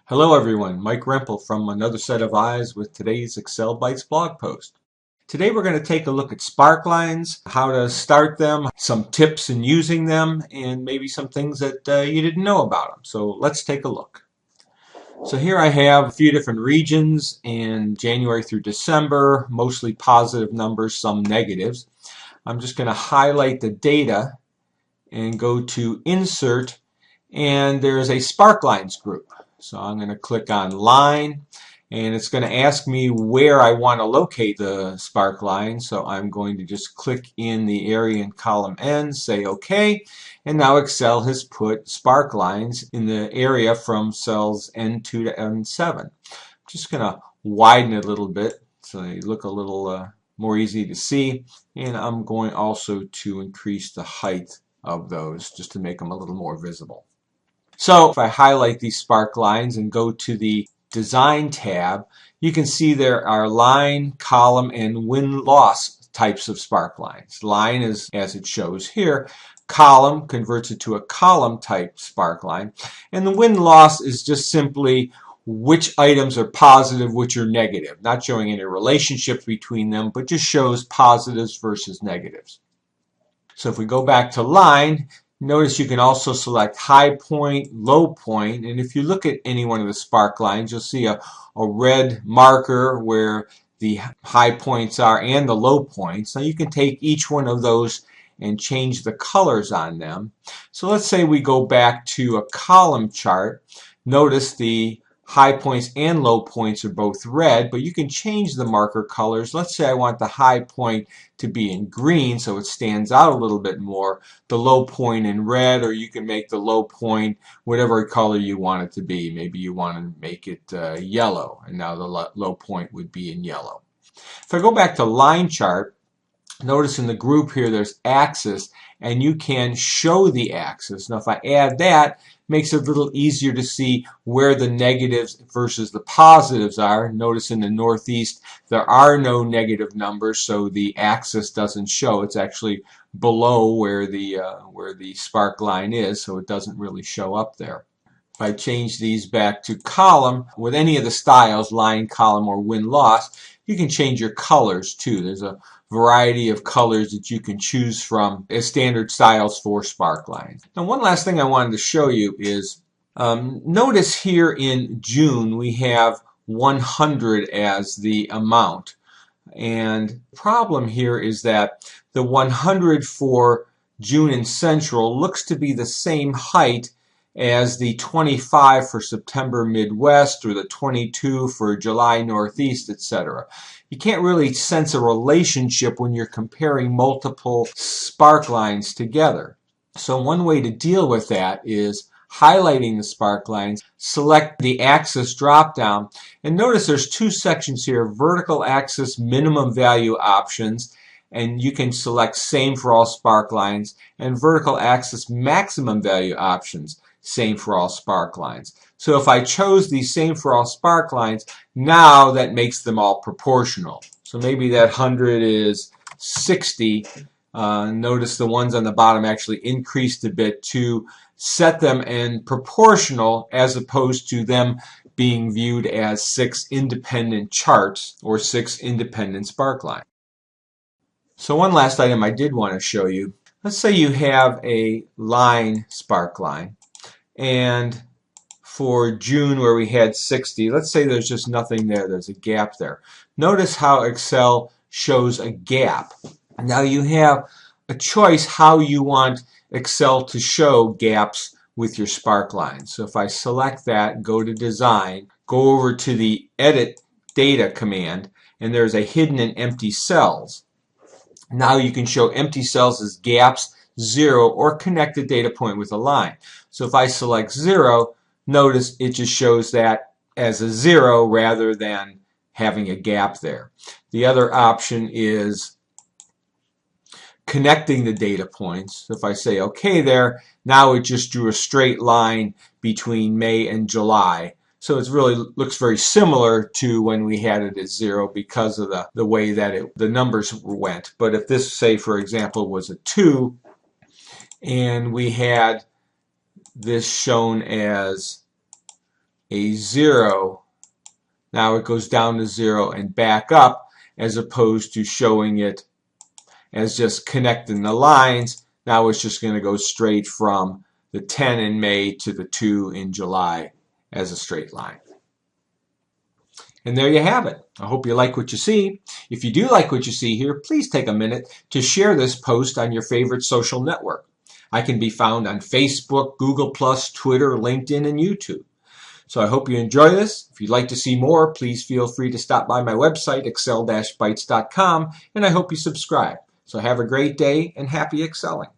Hello everyone, Mike Rempel from Another Set of Eyes with today's Excel Bytes blog post. Today we're going to take a look at sparklines, how to start them, some tips in using them, and maybe some things that you didn't know about them. So let's take a look. So here I have a few different regions in January through December, mostly positive numbers, some negatives. I'm just going to highlight the data and go to Insert, and there's a Sparklines group. So I'm going to click on Line, and it's going to ask me where I want to locate the Sparkline. So I'm going to just click in the area in column N, say OK, and now Excel has put Sparklines in the area from cells N2 to N7. I'm just going to widen it a little bit so they look a little more easy to see, and I'm going also to increase the height of those just to make them a little more visible. So if I highlight these spark lines and go to the Design tab, you can see there are line, column, and win-loss types of spark lines. Line is as it shows here. Column converts it to a column type spark line. And the win-loss is just simply which items are positive, which are negative. Not showing any relationships between them, but just shows positives versus negatives. So if we go back to line, notice you can also select high point, low point, and if you look at any one of the spark lines, you'll see a red marker where the high points are and the low points. Now you can take each one of those and change the colors on them. So let's say we go back to a column chart. Notice the high points and low points are both red, but you can change the marker colors. Let's say I want the high point to be in green so it stands out a little bit more, the low point in red, or you can make the low point whatever color you want it to be. Maybe you want to make it yellow, and now the low point would be in yellow. If I go back to line chart, notice in the group here there's axis, and you can show the axis. Now if I add that, makes it a little easier to see where the negatives versus the positives are. Notice in the northeast there are no negative numbers, so the axis doesn't show. It's actually below where the spark line is, so it doesn't really show up there. If I change these back to column, with any of the styles, line, column, or win-loss, you can change your colors too. There's a variety of colors that you can choose from as standard styles for sparklines. Now one last thing I wanted to show you is notice here in June we have 100 as the amount, and the problem here is that the 100 for June and Central looks to be the same height as the 25 for September Midwest or the 22 for July Northeast, etc. You can't really sense a relationship when you're comparing multiple spark lines together. So one way to deal with that is highlighting the spark lines, select the axis drop-down, and notice there's two sections here, vertical axis minimum value options, and you can select same for all spark lines, and vertical axis maximum value options, same for all spark lines. So if I chose the same for all spark lines, now that makes them all proportional. So maybe that 100 is 60. Notice the ones on the bottom actually increased a bit to set them in proportional as opposed to them being viewed as 6 independent charts or 6 independent spark lines. So one last item I did want to show you. Let's say you have a line spark line, and for June where we had 60, let's say there's just nothing there, there's a gap there. Notice how Excel shows a gap. Now you have a choice how you want Excel to show gaps with your spark lines. So if I select that, go to Design, go over to the Edit Data command, and there's a hidden and empty cells. Now you can show empty cells as gaps, 0, or connect the data point with a line. So if I select 0, notice it just shows that as a 0 rather than having a gap there. The other option is connecting the data points. So if I say OK there, now it just drew a straight line between May and July. So it really looks very similar to when we had it at 0 because of the way that the numbers went. But if this, say for example, was a 2, and we had this shown as a 0. Now it goes down to 0 and back up, as opposed to showing it as just connecting the lines. Now it's just going to go straight from the 10 in May to the 2 in July as a straight line. And there you have it. I hope you like what you see. If you do like what you see here, please take a minute to share this post on your favorite social network. I can be found on Facebook, Google+, Twitter, LinkedIn, and YouTube. So I hope you enjoy this. If you'd like to see more, please feel free to stop by my website, excel-bytes.com, and I hope you subscribe. So have a great day and happy excelling.